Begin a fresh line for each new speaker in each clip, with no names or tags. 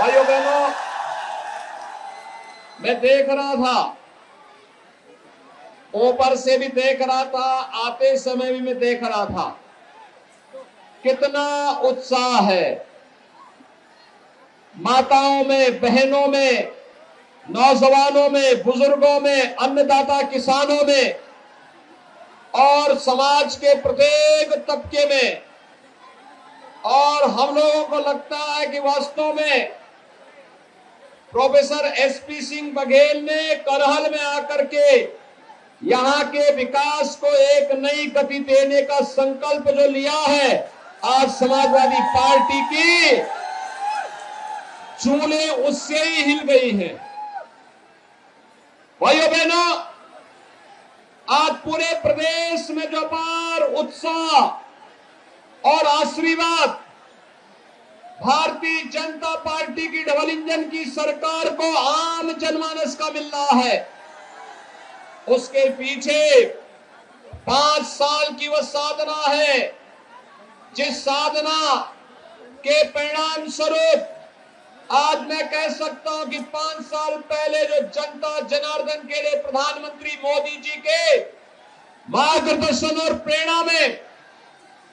भाइयों बहनों, मैं देख रहा था, ऊपर से भी देख रहा था, आते समय भी मैं देख रहा था, कितना उत्साह है माताओं में, बहनों में, नौजवानों में, बुजुर्गों में, अन्नदाता किसानों में और समाज के प्रत्येक तबके में। और हम लोगों को लगता है कि वास्तव में प्रोफेसर एसपी सिंह बघेल ने करहल में आकर के यहां के विकास को एक नई गति देने का संकल्प जो लिया है, आज समाजवादी पार्टी की चूलें उससे ही हिल गई हैं। भाइयों बहनों, आज पूरे प्रदेश में जो अपार उत्साह और आशीर्वाद भारतीय जनता पार्टी की डबल इंजन की सरकार को आम जनमानस का मिल रहा है, उसके पीछे 5 साल की वह साधना है, जिस साधना के परिणाम स्वरूप आज मैं कह सकता हूं कि 5 साल पहले जो जनता जनार्दन के लिए प्रधानमंत्री मोदी जी के मार्गदर्शन और प्रेरणा में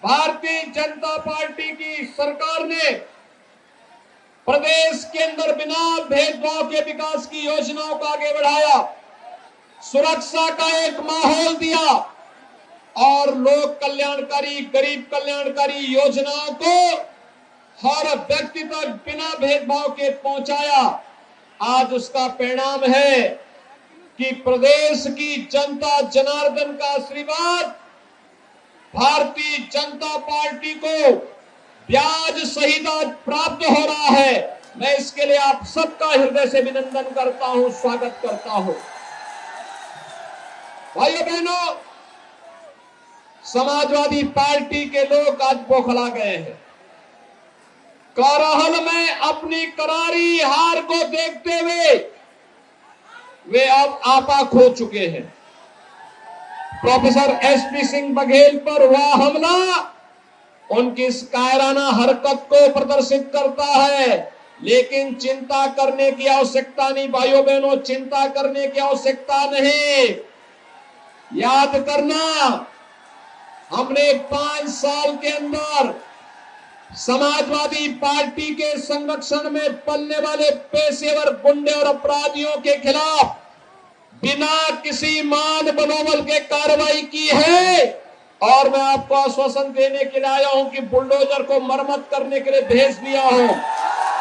भारतीय जनता पार्टी की सरकार ने प्रदेश के अंदर बिना भेदभाव के विकास की योजनाओं को आगे बढ़ाया, सुरक्षा का एक माहौल दिया और लोक कल्याणकारी, गरीब कल्याणकारी योजनाओं को हर व्यक्ति तक बिना भेदभाव के पहुंचाया। आज उसका परिणाम है कि प्रदेश की जनता जनार्दन का आशीर्वाद भारतीय जनता पार्टी को ब्याज सहित आज प्राप्त हो रहा है। मैं इसके लिए आप सबका हृदय से अभिनंदन करता हूं, स्वागत करता हूं। भाइयों बहनों, समाजवादी पार्टी के लोग आज बौखला गए हैं। करहल में अपनी करारी हार को देखते हुए वे अब आपा खो चुके हैं। प्रोफेसर एसपी सिंह बघेल पर हुआ हमला उनकी इस कायराना हरकत को प्रदर्शित करता है, लेकिन चिंता करने की आवश्यकता नहीं। भाइयों बहनों, चिंता करने की आवश्यकता नहीं। याद करना, हमने 5 साल के अंदर समाजवादी पार्टी के संरक्षण में पलने वाले पेशेवर गुंडे और अपराधियों के खिलाफ बिना किसी मान मनोबल के कार्रवाई की है। और मैं आपको आश्वासन देने के लिए आया हूं कि बुलडोजर को मरम्मत करने के लिए भेज दिया हूं।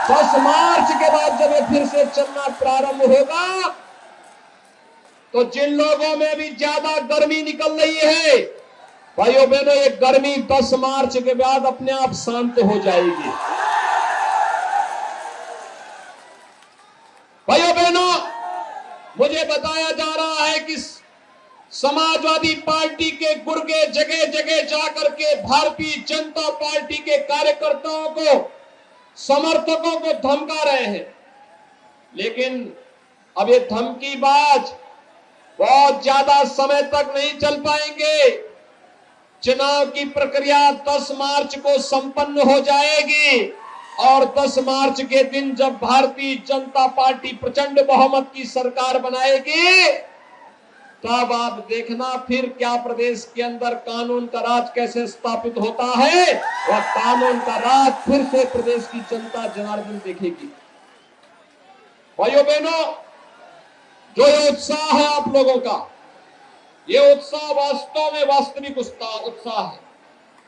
10 मार्च के बाद जब ये फिर से चलना प्रारंभ होगा तो जिन लोगों में भी ज्यादा गर्मी निकल रही है, भाइयों बहनों, ये गर्मी 10 मार्च के बाद अपने आप शांत हो जाएगी। भाइयों बहनों, मुझे बताया जा रहा है कि समाजवादी पार्टी के गुर्गे जगह जगह जाकर के भारतीय जनता पार्टी के कार्यकर्ताओं को, समर्थकों को धमका रहे हैं। लेकिन अब ये धमकीबाज बहुत ज्यादा समय तक नहीं चल पाएंगे। चुनाव की प्रक्रिया 10 मार्च को संपन्न हो जाएगी और 10 मार्च के दिन जब भारतीय जनता पार्टी प्रचंड बहुमत की सरकार बनाएगी, तब आप देखना फिर क्या प्रदेश के अंदर कानून का राज कैसे स्थापित होता है। और कानून का राज फिर से प्रदेश की जनता जनार्दन देखेगी। भाइयों बहनों, जो ये उत्साह है आप लोगों का, ये उत्साह वास्तव में वास्तविक उत्साह है।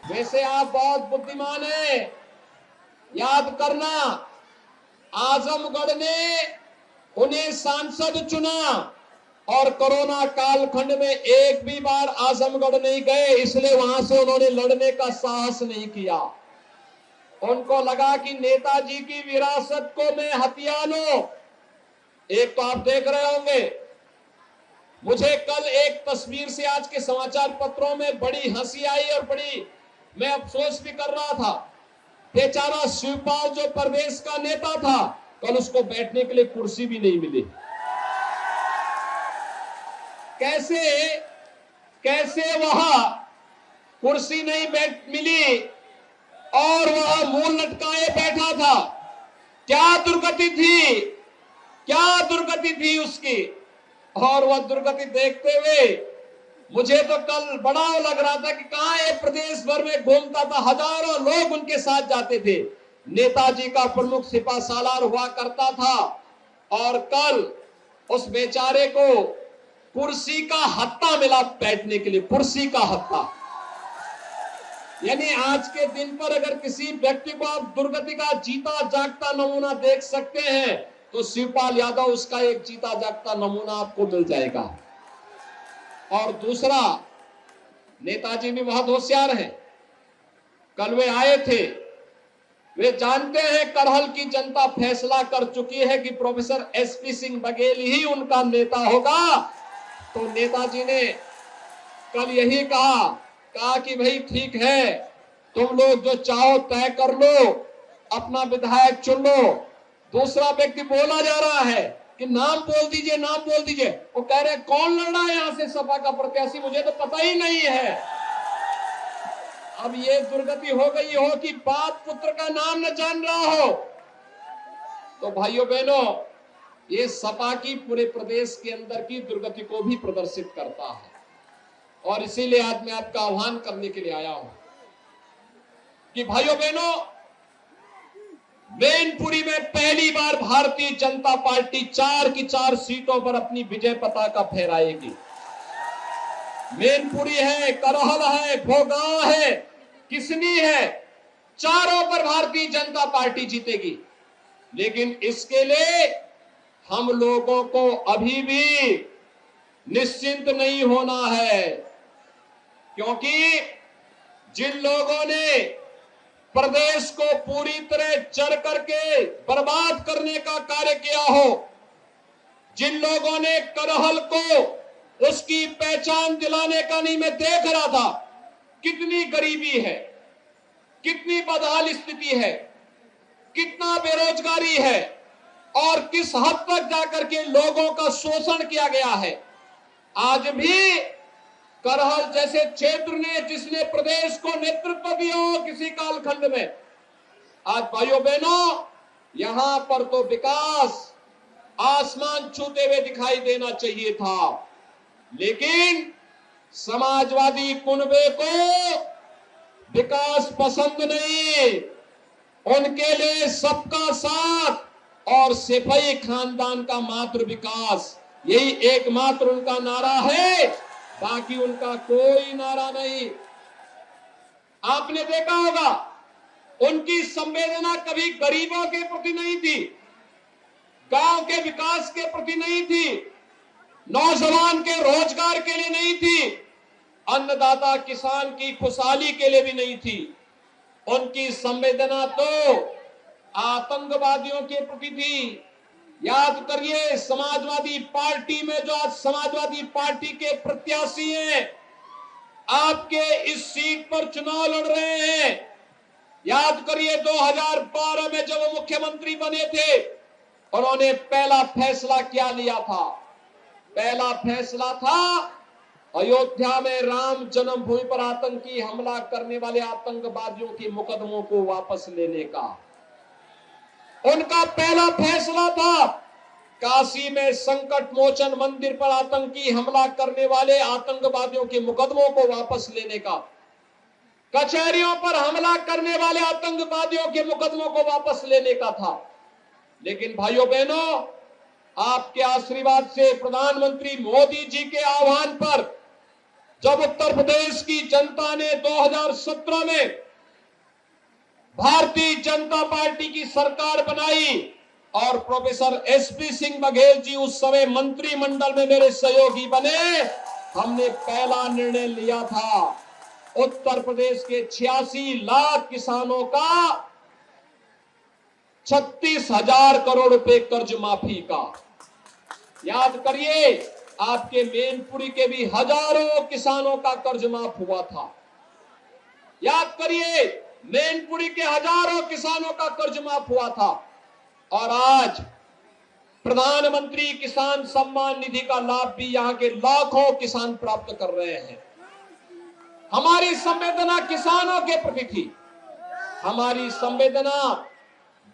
वैसे आप बहुत बुद्धिमान हैं। याद करना, आजमगढ़ ने उन्हें सांसद चुना और कोरोना कालखंड में एक भी बार आजमगढ़ नहीं गए, इसलिए वहां से उन्होंने लड़ने का साहस नहीं किया। उनको लगा कि नेताजी की विरासत को मैं हथिया लूं। एक तो आप देख रहे होंगे, मुझे कल एक तस्वीर से आज के समाचार पत्रों में बड़ी हंसी आई और बड़ी मैं अफसोस भी कर रहा था। बेचारा शिवपाल जो प्रदेश का नेता था, कल उसको बैठने के लिए कुर्सी भी नहीं मिली। कैसे वहां कुर्सी नहीं मिली और वह मुंह लटकाए बैठा था। क्या दुर्गति थी, क्या दुर्गति थी उसकी। और वह दुर्गति देखते हुए मुझे तो कल बड़ा लग रहा था कि कहां ये प्रदेश भर में घूमता था, हजारों लोग उनके साथ जाते थे। नेताजी का प्रमुख सिपा सालार हुआ करता था और कल उस बेचारे को कुर्सी का हत्था मिला बैठने के लिए, कुर्सी का हत्था। यानी आज के दिन पर अगर किसी व्यक्ति को आप दुर्गति का जीता जागता नमूना देख सकते हैं तो शिवपाल यादव उसका एक जीता जागता नमूना आपको मिल जाएगा। और दूसरा, नेताजी भी बहुत होशियार हैं। कल वे आए थे, वे जानते हैं करहल की जनता फैसला कर चुकी है कि प्रोफेसर एसपी सिंह बघेल ही उनका नेता होगा। तो नेताजी ने कल यही कहा कि भाई ठीक है, तुम लोग जो चाहो तय कर लो, अपना विधायक चुन लो। दूसरा व्यक्ति बोला जा रहा है कि नाम बोल दीजिए, नाम बोल दीजिए। वो कह रहे कौन लड़ रहा है यहां से सपा का प्रत्याशी, मुझे तो पता ही नहीं है। अब ये दुर्गति हो गई हो कि बाप पुत्र का नाम न जान रहा हो। तो भाइयों बहनों, ये सपा की पूरे प्रदेश के अंदर की दुर्गति को भी प्रदर्शित करता है। और इसीलिए आज मैं आपका आह्वान करने के लिए आया हूं कि भाइयों बहनों, मैनपुरी में पहली बार भारतीय जनता पार्टी 4 की 4 सीटों पर अपनी विजय पताका फहराएगी। मैनपुरी है, करहल है, भोगांव है, किसनी है, चारों पर भारतीय जनता पार्टी जीतेगी। लेकिन इसके लिए हम लोगों को अभी भी निश्चिंत नहीं होना है, क्योंकि जिन लोगों ने प्रदेश को पूरी तरह चढ़ करके बर्बाद करने का कार्य किया हो, जिन लोगों ने करहल को उसकी पहचान दिलाने का नहीं, मैं देख रहा था कितनी गरीबी है, कितनी बदहाल स्थिति है, कितना बेरोजगारी है और किस हद तक जाकर के लोगों का शोषण किया गया है। आज भी करहल जैसे क्षेत्र ने, जिसने प्रदेश को नेतृत्व दिया हो किसी कालखंड में, आज भाइयों बहनों यहां पर तो विकास आसमान छूते हुए दिखाई देना चाहिए था। लेकिन समाजवादी कुनबे को विकास पसंद नहीं, उनके लिए सबका साथ और सिपाही खानदान का मात्र विकास, यही एकमात्र उनका नारा है, बाकी उनका कोई नारा नहीं। आपने देखा होगा उनकी संवेदना कभी गरीबों के प्रति नहीं थी, गांव के विकास के प्रति नहीं थी, नौजवान के रोजगार के लिए नहीं थी, अन्नदाता किसान की खुशहाली के लिए भी नहीं थी। उनकी संवेदना तो आतंकवादियों के प्रति थी। याद करिए, समाजवादी पार्टी में जो आज समाजवादी पार्टी के प्रत्याशी हैं, आपके इस सीट पर चुनाव लड़ रहे हैं, याद करिए 2012 में जब वो मुख्यमंत्री बने थे, उन्होंने पहला फैसला क्या लिया था? पहला फैसला था अयोध्या में राम जन्मभूमि पर आतंकी हमला करने वाले आतंकवादियों के मुकदमों को वापस लेने का। उनका पहला फैसला था काशी में संकट मोचन मंदिर पर आतंकी हमला करने वाले आतंकवादियों के मुकदमों को वापस लेने का, कचहरियों पर हमला करने वाले आतंकवादियों के मुकदमों को वापस लेने का था। लेकिन भाइयों बहनों, आपके आशीर्वाद से, प्रधानमंत्री मोदी जी के आह्वान पर, जब उत्तर प्रदेश की जनता ने 2017 में भारतीय जनता पार्टी की सरकार बनाई और प्रोफेसर एसपी सिंह बघेल जी उस समय मंत्रिमंडल में मेरे सहयोगी बने, हमने पहला निर्णय लिया था उत्तर प्रदेश के 86 लाख किसानों का 36,000 करोड़ रुपए कर्ज माफी का। याद करिए, आपके मैनपुरी के भी हजारों किसानों का कर्ज माफ हुआ था। याद करिए, मैनपुरी के हजारों किसानों का कर्ज माफ हुआ था। और आज प्रधानमंत्री किसान सम्मान निधि का लाभ भी यहां के लाखों किसान प्राप्त कर रहे हैं। हमारी संवेदना किसानों के प्रति थी, हमारी संवेदना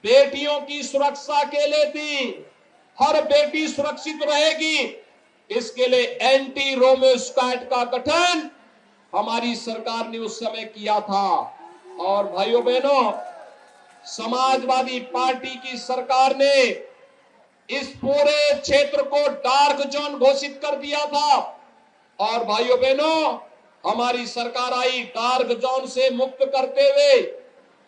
बेटियों की सुरक्षा के लिए थी। हर बेटी सुरक्षित रहेगी, इसके लिए एंटी रोमियो स्क्वाड का गठन हमारी सरकार ने उस समय किया था। और भाइयों बहनों, समाजवादी पार्टी की सरकार ने इस पूरे क्षेत्र को डार्क जोन घोषित कर दिया था। और भाइयों बहनों, हमारी सरकार आई, डार्क जोन से मुक्त करते हुए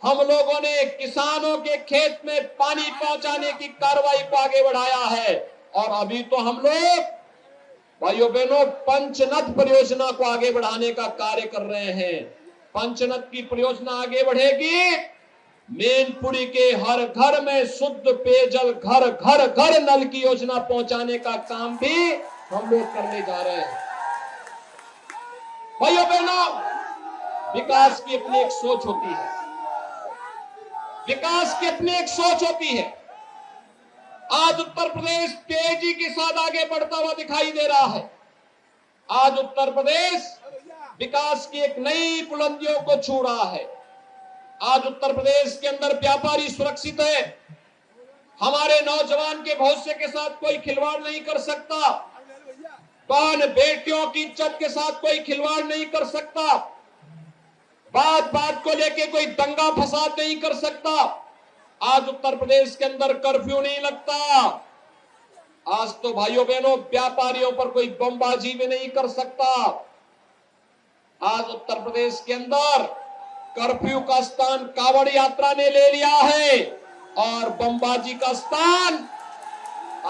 हम लोगों ने किसानों के खेत में पानी पहुंचाने की कार्रवाई को आगे बढ़ाया है। और अभी तो हम लोग भाइयों बहनों पंचनद परियोजना को आगे बढ़ाने का कार्य कर रहे हैं। पंचनद की परियोजना आगे बढ़ेगी, मैनपुरी के हर घर में शुद्ध पेयजल, घर घर घर नल की योजना पहुंचाने का काम भी हम लोग करने जा रहे हैं। भाइयों बहनों, विकास की अपनी एक सोच होती है, विकास की अपनी एक सोच होती है। आज उत्तर प्रदेश तेजी के साथ आगे बढ़ता हुआ दिखाई दे रहा है। आज उत्तर प्रदेश विकास की एक नई बुलंदियों को छू रहा है। आज उत्तर प्रदेश के अंदर व्यापारी सुरक्षित है। हमारे नौजवान के भविष्य के साथ कोई खिलवाड़ नहीं कर सकता, बहन बेटियों की इज्जत के साथ कोई खिलवाड़ नहीं कर सकता, बात बात को लेके कोई दंगा फसाद नहीं कर सकता। आज उत्तर प्रदेश के अंदर कर्फ्यू नहीं लगता। आज तो भाइयों बहनों व्यापारियों पर कोई बमबाजी भी नहीं कर सकता। आज उत्तर प्रदेश के अंदर कर्फ्यू का स्थान कांवड़ यात्रा ने ले लिया है और बमबाजी का स्थान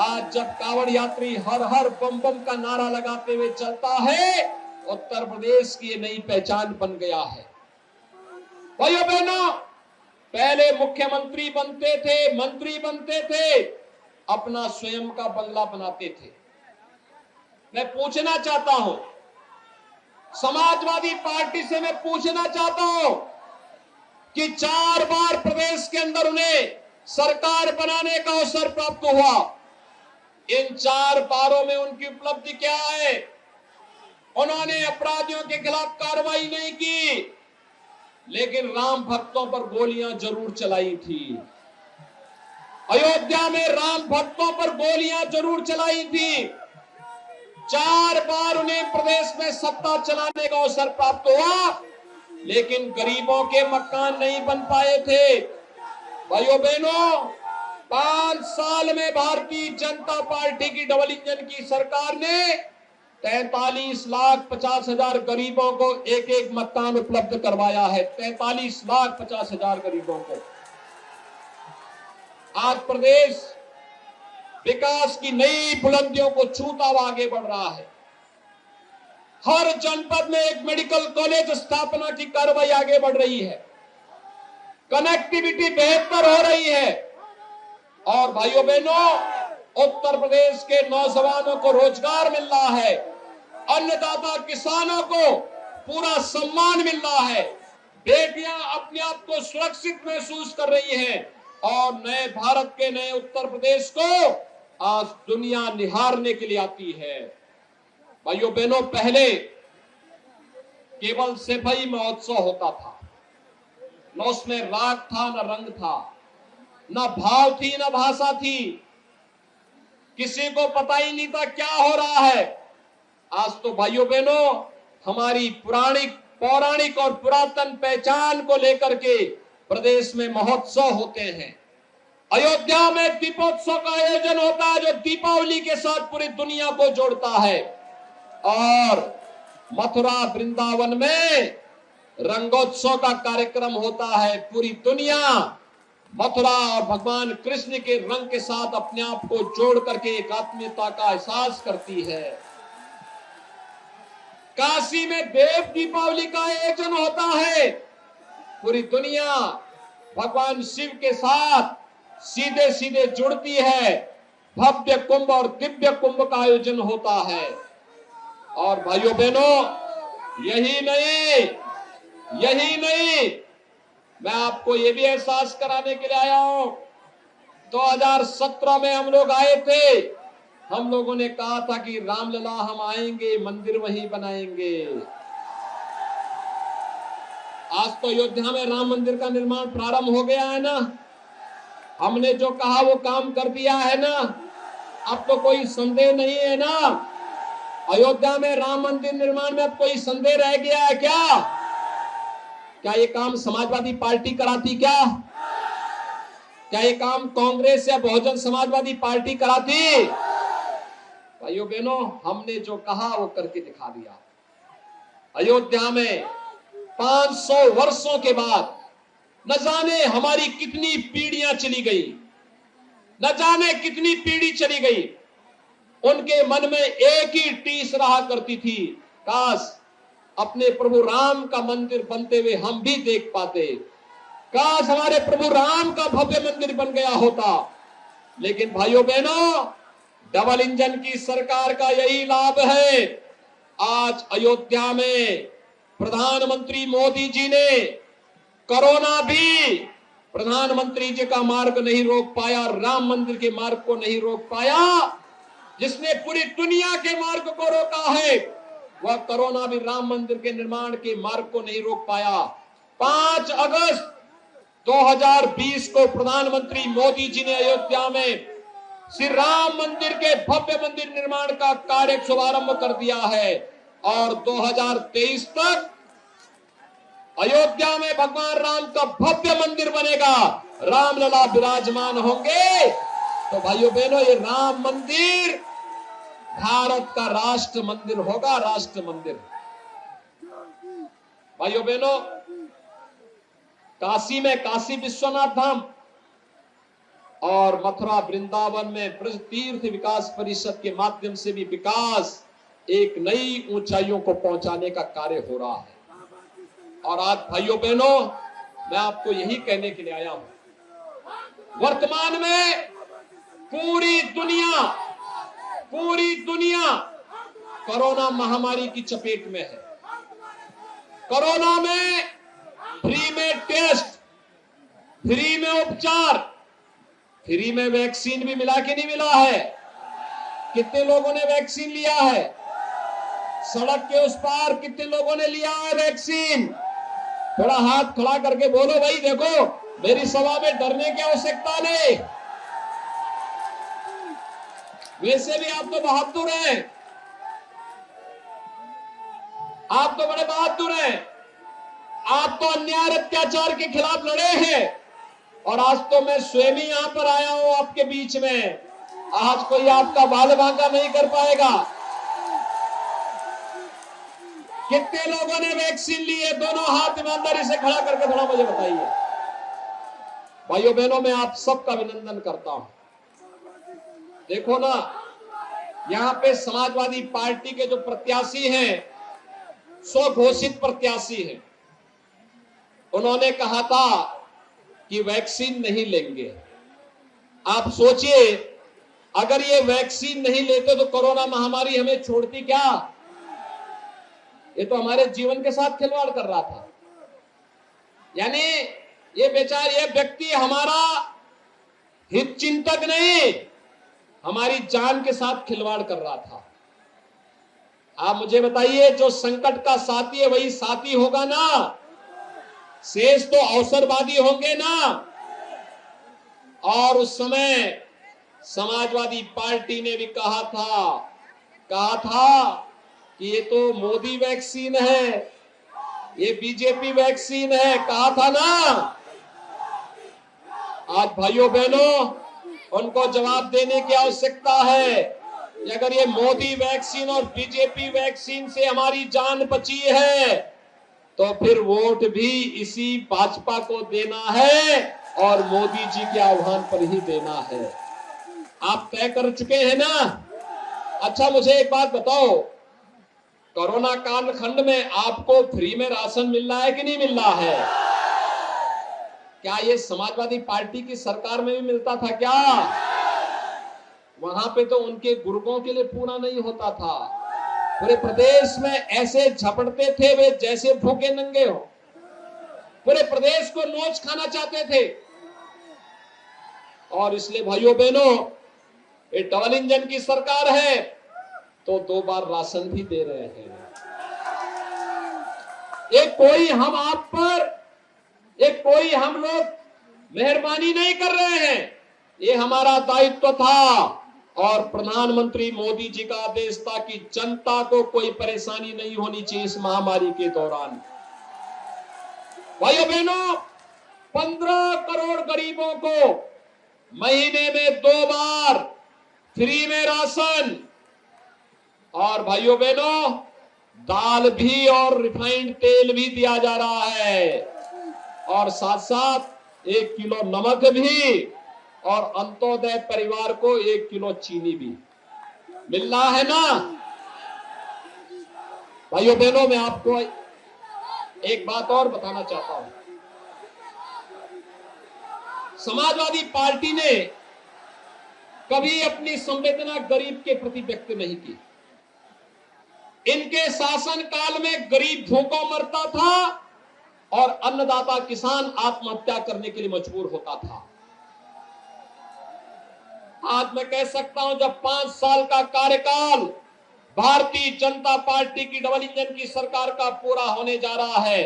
आज जब कांवड़ यात्री हर हर बम बम का नारा लगाते हुए चलता है, उत्तर प्रदेश की नई पहचान बन गया है। भाइयों बहनों, पहले मुख्यमंत्री बनते थे, मंत्री बनते थे, अपना स्वयं का बंगला बनाते थे। मैं पूछना चाहता हूं, समाजवादी पार्टी से मैं पूछना चाहता हूं कि 4 बार प्रदेश के अंदर उन्हें सरकार बनाने का अवसर प्राप्त हुआ। इन 4 बारों में उनकी उपलब्धि क्या है? उन्होंने अपराधियों के खिलाफ कार्रवाई नहीं की, लेकिन राम भक्तों पर गोलियां जरूर चलाई थी। अयोध्या में राम भक्तों पर गोलियां जरूर चलाई थी। 4 बार उन्हें प्रदेश में सत्ता चलाने का अवसर प्राप्त हुआ, लेकिन गरीबों के मकान नहीं बन पाए थे। भाइयों बहनों, 5 साल में भारतीय जनता पार्टी की डबल इंजन की सरकार ने 43,50,000 गरीबों को एक एक मकान उपलब्ध करवाया है। 43,50,000 गरीबों को। आज प्रदेश विकास की नई बुलंदियों को छूता हुआ आगे बढ़ रहा है। हर जनपद में एक मेडिकल कॉलेज स्थापना की कार्रवाई आगे बढ़ रही है। कनेक्टिविटी बेहतर हो रही है। और भाइयों बहनों, उत्तर प्रदेश के नौजवानों को रोजगार मिल रहा है। अन्नदाता किसानों को पूरा सम्मान मिल रहा है। बेटियां अपने आप को सुरक्षित महसूस कर रही हैं और नए भारत के नए उत्तर प्रदेश को आज दुनिया निहारने के लिए आती है। भाइयों बहनों, पहले केवल सफाई महोत्सव होता था, न उसमें राग था, न रंग था, न भाव थी, न भाषा थी। किसी को पता ही नहीं था क्या हो रहा है। आज तो भाइयों बहनों, हमारी पौराणिक और पुरातन पहचान को लेकर के प्रदेश में महोत्सव होते हैं। अयोध्या में दीपोत्सव का आयोजन होता है, जो दीपावली के साथ पूरी दुनिया को जोड़ता है। और मथुरा वृंदावन में रंगोत्सव का कार्यक्रम होता है। पूरी दुनिया मथुरा और भगवान कृष्ण के रंग के साथ अपने आप को जोड़ करके एक आत्मीयता का एहसास करती है। काशी में देव दीपावली का आयोजन होता है। पूरी दुनिया भगवान शिव के साथ सीधे सीधे जुड़ती है। भव्य कुंभ और दिव्य कुंभ का आयोजन होता है। और भाइयों बहनों, यही नहीं, मैं आपको ये भी एहसास कराने के लिए आया हूं। 2017 में हम लोग आए थे। हम लोगों ने कहा था कि रामलला हम आएंगे, मंदिर वहीं बनाएंगे। आज तो अयोध्या में राम मंदिर का निर्माण प्रारंभ हो गया है ना। हमने जो कहा वो काम कर दिया है ना। अब तो कोई संदेह नहीं है ना। अयोध्या में राम मंदिर निर्माण में अब कोई संदेह रह गया है क्या? क्या ये काम समाजवादी पार्टी कराती? क्या ये काम कांग्रेस या बहुजन समाजवादी पार्टी कराती? भाइयों बहनों, हमने जो कहा वो करके दिखा दिया। अयोध्या में 500 वर्षों के बाद न जाने हमारी कितनी पीढ़ियां चली गई, न जाने कितनी पीढ़ी चली गई, उनके मन में एक ही टीस रहा करती थी, काश अपने प्रभु राम का मंदिर बनते हुए हम भी देख पाते, काश हमारे प्रभु राम का भव्य मंदिर बन गया होता। लेकिन भाइयों बहनों, डबल इंजन की सरकार का यही लाभ है। आज अयोध्या में प्रधानमंत्री मोदी जी ने कोरोना भी प्रधानमंत्री जी का मार्ग नहीं रोक पाया, राम मंदिर के मार्ग को नहीं रोक पाया। जिसने पूरी दुनिया के मार्ग को रोका है, वह कोरोना भी राम मंदिर के निर्माण के मार्ग को नहीं रोक पाया। 5 अगस्त 2020 को प्रधानमंत्री मोदी जी ने अयोध्या में श्री राम मंदिर के भव्य मंदिर निर्माण का कार्य शुभारंभ कर दिया है और 2023 तक अयोध्या में भगवान राम का भव्य मंदिर बनेगा, रामलला विराजमान होंगे। तो भाइयों बहनों, ये राम मंदिर भारत का राष्ट्र मंदिर होगा, राष्ट्र मंदिर। भाइयों बहनों, काशी में काशी विश्वनाथ धाम और मथुरा वृंदावन में ब्रज तीर्थ विकास परिषद के माध्यम से भी विकास एक नई ऊंचाइयों को पहुंचाने का कार्य हो रहा है। और आज भाइयों बहनों, मैं आपको यही कहने के लिए आया हूं, वर्तमान में पूरी दुनिया कोरोना महामारी की चपेट में है। कोरोना में फ्री में टेस्ट, फ्री में उपचार, फ्री में वैक्सीन भी मिला कि नहीं मिला है? कितने लोगों ने वैक्सीन लिया है? सड़क के उस पार कितने लोगों ने लिया है वैक्सीन? थोड़ा हाथ खड़ा करके बोलो भाई, देखो मेरी सभा में डरने की आवश्यकता नहीं। वैसे भी आप तो बहादुर हैं, आप तो बड़े बहादुर हैं। आप तो अन्याय अत्याचार के खिलाफ लड़े हैं और आज तो मैं स्वयं ही यहां पर आया हूं आपके बीच में। आज कोई आपका बाल बांका नहीं कर पाएगा। कितने लोगों ने वैक्सीन ली है? दोनों हाथ ईमानदारी से खड़ा करके थोड़ा मुझे बताइए। भाइयों बहनों, मैं आप सबका अभिनंदन करता हूं। देखो ना, यहां पे समाजवादी पार्टी के जो प्रत्याशी हैं, स्वघोषित प्रत्याशी हैं, उन्होंने कहा था कि वैक्सीन नहीं लेंगे। आप सोचिए, अगर ये वैक्सीन नहीं लेते तो कोरोना महामारी हमें छोड़ती क्या? ये तो हमारे जीवन के साथ खिलवाड़ कर रहा था। यानी ये व्यक्ति हमारा हित चिंतक नहीं, हमारी जान के साथ खिलवाड़ कर रहा था। आप मुझे बताइए, जो संकट का साथी है वही साथी होगा ना? शेष तो अवसरवादी होंगे ना? और उस समय समाजवादी पार्टी ने भी कहा था कि ये तो मोदी वैक्सीन है, ये बीजेपी वैक्सीन है, कहा था ना? आज भाइयों बहनों, उनको जवाब देने की आवश्यकता है कि अगर ये मोदी वैक्सीन और बीजेपी वैक्सीन से हमारी जान बची है तो फिर वोट भी इसी भाजपा को देना है और मोदी जी के आह्वान पर ही देना है। आप तय कर चुके हैं ना? अच्छा, मुझे एक बात बताओ, कोरोना कालखंड में आपको फ्री में राशन मिल रहा है कि नहीं मिल रहा है? क्या ये समाजवादी पार्टी की सरकार में भी मिलता था क्या? वहां पे तो उनके गुर्गों के लिए पूरा नहीं होता था। पूरे प्रदेश में ऐसे झपटते थे वे जैसे भूखे नंगे हो। पूरे प्रदेश को नोच खाना चाहते थे। और इसलिए भाइयों बहनों, ये डबल इंजन की सरकार है तो 2 बार राशन भी दे रहे हैं। एक कोई हम आप पर, एक कोई हम लोग मेहरबानी नहीं कर रहे हैं। ये हमारा दायित्व था और प्रधानमंत्री मोदी जी का आदेश था कि जनता को कोई परेशानी नहीं होनी चाहिए इस महामारी के दौरान। भाइयों बहनों, 15 करोड़ गरीबों को महीने में 2 बार फ्री में राशन, और भाइयों बहनों दाल भी और रिफाइंड तेल भी दिया जा रहा है, और साथ साथ 1 किलो नमक भी, और अंत्योदय परिवार को 1 किलो चीनी भी मिल रहा है ना। भाइयों बहनों, मैं आपको एक बात और बताना चाहता हूं। समाजवादी पार्टी ने कभी अपनी संवेदना गरीब के प्रति व्यक्त नहीं की। इनके शासन काल में गरीब भूखों मरता था और अन्नदाता किसान आत्महत्या करने के लिए मजबूर होता था। आज मैं कह सकता हूं, जब 5 साल का कार्यकाल भारतीय जनता पार्टी की डबल इंजन की सरकार का पूरा होने जा रहा है,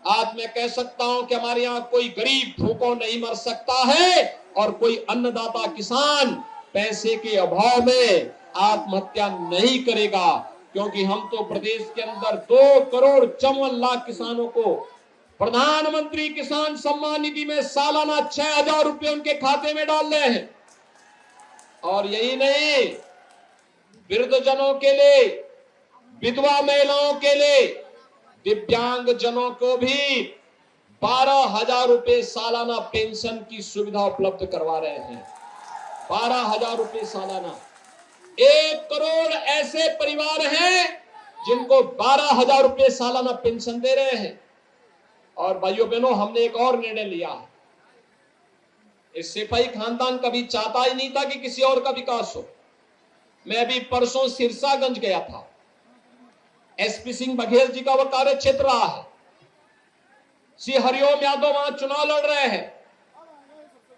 आज मैं कह सकता हूं कि हमारे यहां कोई गरीब भूखों नहीं मर सकता है और कोई अन्नदाता किसान पैसे के अभाव में आत्महत्या नहीं करेगा, क्योंकि हम तो प्रदेश के अंदर 2 करोड़ 54 लाख किसानों को प्रधानमंत्री किसान सम्मान निधि में सालाना 6,000 रुपए उनके खाते में डाल रहे हैं। और यही नहीं, वृद्धजनों के लिए, विधवा महिलाओं के लिए, दिव्यांग जनों को भी 12,000 रुपए सालाना पेंशन की सुविधा उपलब्ध करवा रहे हैं। 12,000 रुपए सालाना। 1 करोड़ ऐसे परिवार हैं जिनको 12,000 रुपए सालाना पेंशन दे रहे हैं। और भाइयों बहनों, हमने एक और निर्णय लिया है। इस सिपाही खानदान कभी चाहता ही नहीं था कि किसी और का विकास हो। मैं अभी परसों सिरसागंज गया था। एसपी सिंह बघेल जी का वो कार्य क्षेत्र रहा है। श्री हरिओम यादव वहां चुनाव लड़ रहे हैं,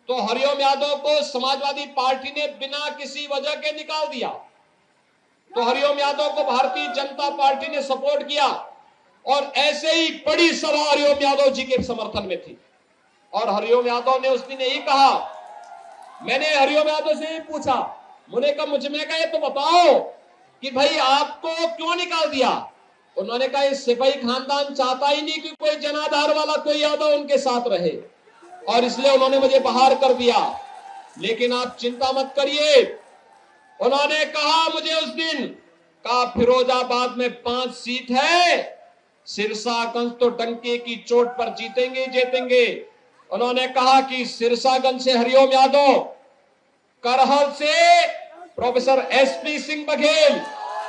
तो हरिओम यादव को समाजवादी पार्टी ने बिना किसी वजह के निकाल दिया। तो हरिओम यादव को भारतीय जनता पार्टी ने सपोर्ट किया, और ऐसे ही बड़ी सभा हरिओम यादव जी के समर्थन में थी। और हरिओम यादव ने उस दिन यही कहा, मैंने हरिओम यादव से पूछा, मैंने कहा ये तो बताओ कि भाई आपको क्यों निकाल दिया। उन्होंने कहा इस सिपाही खानदान चाहता ही नहीं कि कोई जनाधार वाला कोई यादव उनके साथ रहे, और इसलिए उन्होंने मुझे बाहर कर दिया। लेकिन आप चिंता मत करिए, उन्होंने कहा मुझे उस दिन, कहा फिरोजाबाद में 5 सीट है, सिरसागंज तो डंके की चोट पर जीतेंगे जीतेंगे। उन्होंने कहा कि सिरसागंज से हरिओम यादव, करहल से प्रोफेसर एसपी सिंह बघेल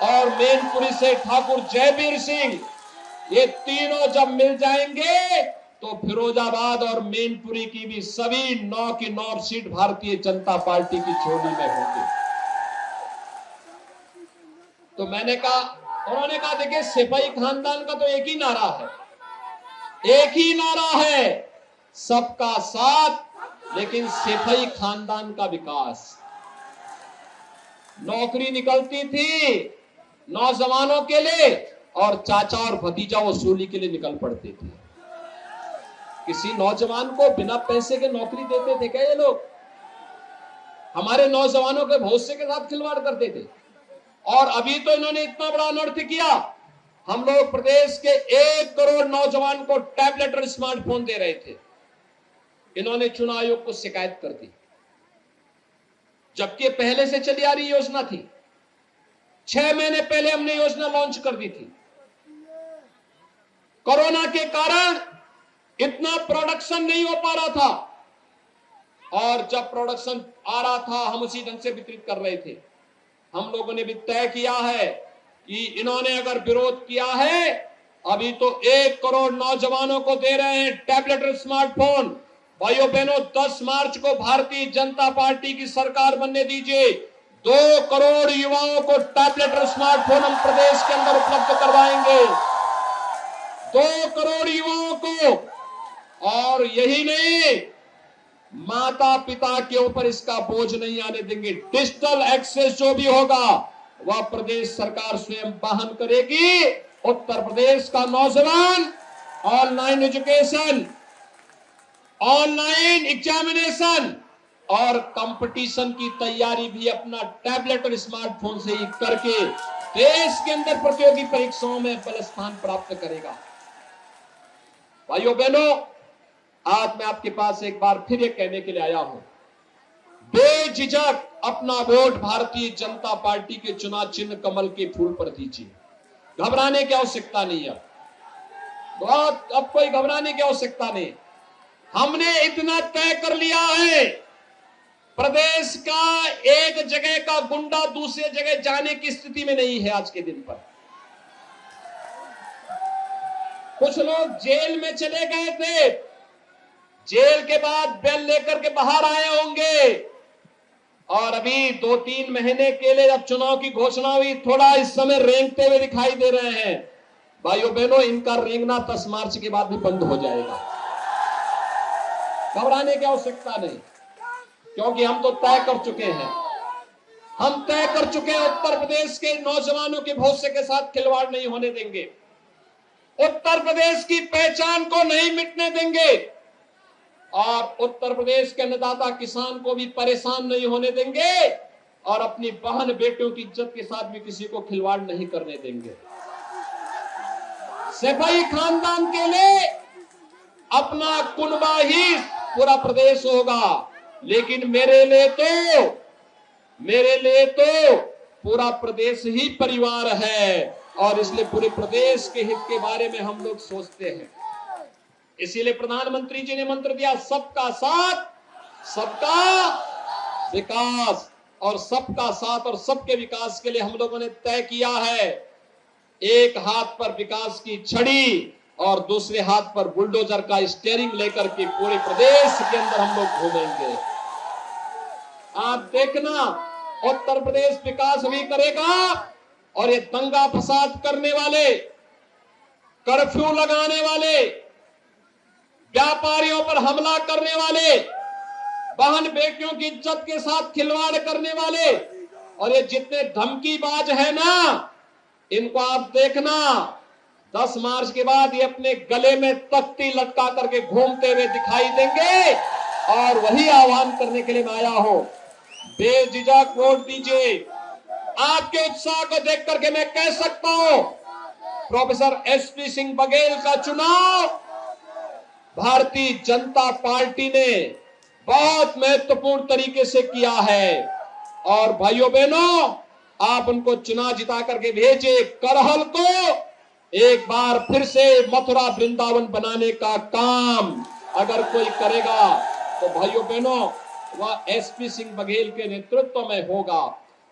और मैनपुरी से ठाकुर जयवीर सिंह, ये तीनों जब मिल जाएंगे तो फिरोजाबाद और मैनपुरी की भी सभी 9 की 9 सीट भारतीय जनता पार्टी की झोली में होंगी। तो मैंने कहा, उन्होंने कहा देखिए सिपाही खानदान का तो एक ही नारा है, एक ही नारा है, सबका साथ, लेकिन सिपाही खानदान का विकास। नौकरी निकलती थी नौजवानों के लिए, और चाचा और भतीजा वसूली के लिए निकल पड़ते थे। किसी नौजवान को बिना पैसे के नौकरी देते थे क्या ये लोग? हमारे नौजवानों के भविष्य के साथ खिलवाड़ करते थे। और अभी तो इन्होंने इतना बड़ा अनर्थ किया, हम लोग प्रदेश के 1 करोड़ नौजवान को टैबलेट और स्मार्टफोन दे रहे थे, इन्होंने चुनाव आयोग को शिकायत कर दी, जबकि पहले से चली आ रही योजना थी। 6 महीने पहले हमने योजना लॉन्च कर दी थी। कोरोना के कारण इतना प्रोडक्शन नहीं हो पा रहा था, और जब प्रोडक्शन आ रहा था हम उसी ढंग से वितरित कर रहे थे। हम लोगों ने भी तय किया है कि इन्होंने अगर विरोध किया है, अभी तो 1 करोड़ नौजवानों को दे रहे हैं टैबलेट और स्मार्टफोन। भाइयों बहनों, 10 मार्च को भारतीय जनता पार्टी की सरकार बनने दीजिए, 2 करोड़ युवाओं को टैबलेट और स्मार्टफोन हम प्रदेश के अंदर उपलब्ध करवाएंगे, 2 करोड़ युवाओं को। और यही नहीं, माता पिता के ऊपर इसका बोझ नहीं आने देंगे। डिजिटल एक्सेस जो भी होगा वह प्रदेश सरकार स्वयं वहन करेगी। उत्तर प्रदेश का नौजवान ऑनलाइन एजुकेशन ऑनलाइन एग्जामिनेशन और कंपटीशन की तैयारी भी अपना टैबलेट और स्मार्टफोन से ही करके देश के अंदर प्रतियोगी परीक्षाओं में बल स्थान प्राप्त करेगा। भाइयों बहनों, आज मैं आपके पास एक बार फिर ये कहने के लिए आया हूं, बेझिझक अपना वोट भारतीय जनता पार्टी के चुनाव चिन्ह कमल के फूल पर दीजिए। घबराने की आवश्यकता नहीं है, बहुत अब कोई घबराने की आवश्यकता नहीं। हमने इतना तय कर लिया है, प्रदेश का एक जगह का गुंडा दूसरे जगह जाने की स्थिति में नहीं है। आज के दिन पर कुछ लोग जेल में चले गए थे, जेल के बाद बेल लेकर के बाहर आए होंगे, और अभी 2-3 महीने के लिए जब चुनाव की घोषणा हुई थोड़ा इस समय रेंगते हुए दिखाई दे रहे हैं। भाइयों बहनों, इनका रेंगना 10 मार्च के बाद भी बंद हो जाएगा। घबराने की आवश्यकता नहीं, क्योंकि हम तो तय कर चुके हैं। हम तय कर चुके हैं, उत्तर प्रदेश के नौजवानों के भविष्य के साथ खिलवाड़ नहीं होने देंगे, उत्तर प्रदेश की पहचान को नहीं मिटने देंगे, और उत्तर प्रदेश के अन्नदाता किसान को भी परेशान नहीं होने देंगे, और अपनी बहन बेटियों की इज्जत के साथ भी किसी को खिलवाड़ नहीं करने देंगे। सफाई खानदान के लिए अपना कुनबा ही पूरा प्रदेश होगा, लेकिन मेरे लिए तो पूरा प्रदेश ही परिवार है, और इसलिए पूरे प्रदेश के हित के बारे में हम लोग सोचते हैं। इसीलिए प्रधानमंत्री जी ने मंत्र दिया, सबका साथ सबका विकास, और सबका साथ और सबके विकास के लिए हम लोगों ने तय किया है, एक हाथ पर विकास की छड़ी और दूसरे हाथ पर बुलडोजर का स्टीयरिंग लेकर के पूरे प्रदेश के अंदर हम लोग घूमेंगे। आप देखना, उत्तर प्रदेश विकास भी करेगा, और ये दंगा फसाद करने वाले, कर्फ्यू लगाने वाले, व्यापारियों पर हमला करने वाले, बहन बेटियों की इज्जत के साथ खिलवाड़ करने वाले, और ये जितने धमकीबाज है ना, इनको आप देखना 10 मार्च के बाद ये अपने गले में तख्ती लटका करके घूमते हुए दिखाई देंगे। और वही आह्वान करने के लिए मैं आया हूं, बेझिझक वोट दीजिए। आपके उत्साह को देख करके मैं कह सकता हूं, प्रोफेसर एसपी सिंह बघेल का चुनाव भारतीय जनता पार्टी ने बहुत महत्वपूर्ण तरीके से किया है। और भाइयों बहनों, आप उनको चुनाव जिता करके भेजे, करहल को एक बार फिर से मथुरा वृंदावन बनाने का काम अगर कोई करेगा तो भाइयों बहनों वह एसपी सिंह बघेल के नेतृत्व में होगा।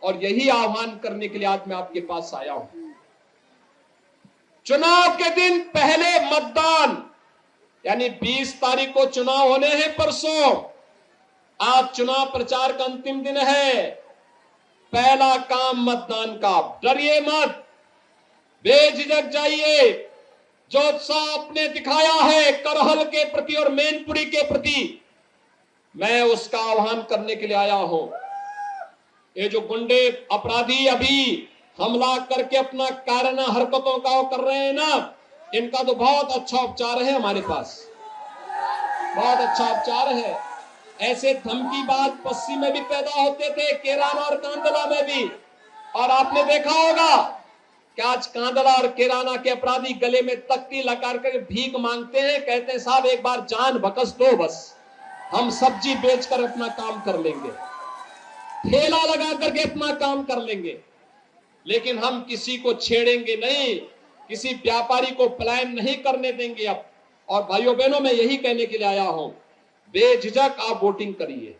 और यही आह्वान करने के लिए आज मैं आपके पास आया हूं। चुनाव के दिन पहले मतदान, यानी 20 तारीख को चुनाव होने हैं परसों। आज चुनाव प्रचार का अंतिम दिन है। पहला काम मतदान का, डरिए मत, बेझिझक जाइए। जो उत्साह आपने दिखाया है करहल के प्रति और मैनपुरी के प्रति, मैं उसका आह्वान करने के लिए आया हूं। ये जो गुंडे अपराधी अभी हमला करके अपना कारणा हरकतों का कर रहे हैं ना, इनका तो बहुत अच्छा उपचार है हमारे पास, बहुत अच्छा उपचार है। ऐसे धमकीबाज पश्चिम में भी पैदा होते थे, केराना और कांदला में भी। और आपने देखा होगा कि आज कांदला और केराना के अपराधी गले में तख्ती लगा कर भीख मांगते हैं, कहते हैं साहब एक बार जान बकस दो, बस हम सब्जी बेचकर अपना काम कर लेंगे, ठेला लगा करके अपना काम कर लेंगे, लेकिन हम किसी को छेड़ेंगे नहीं, किसी व्यापारी को पलायन नहीं करने देंगे अब। और भाइयों बहनों, मैं यही कहने के लिए आया हूं, बेझिझक आप वोटिंग करिए,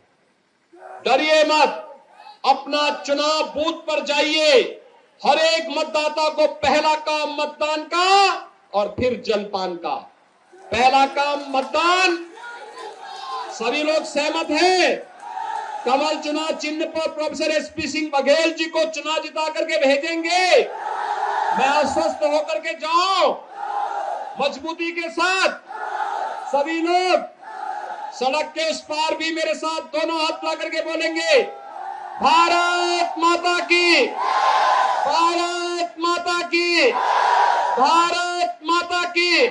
डरिए मत, अपना चुनाव बूथ पर जाइए। हर एक मतदाता को पहला काम मतदान का और फिर जलपान का। पहला काम मतदान, सभी लोग सहमत हैं? कमल चुनाव चिन्ह पर प्रोफेसर एसपी सिंह बघेल जी को चुनाव जिता करके भेजेंगे। मैं आश्वस्त होकर के जाऊं, मजबूती के साथ सभी लोग सड़क के उस पार भी मेरे साथ दोनों हाथ ला करके बोलेंगे, भारत माता की, भारत माता की, भारत माता की।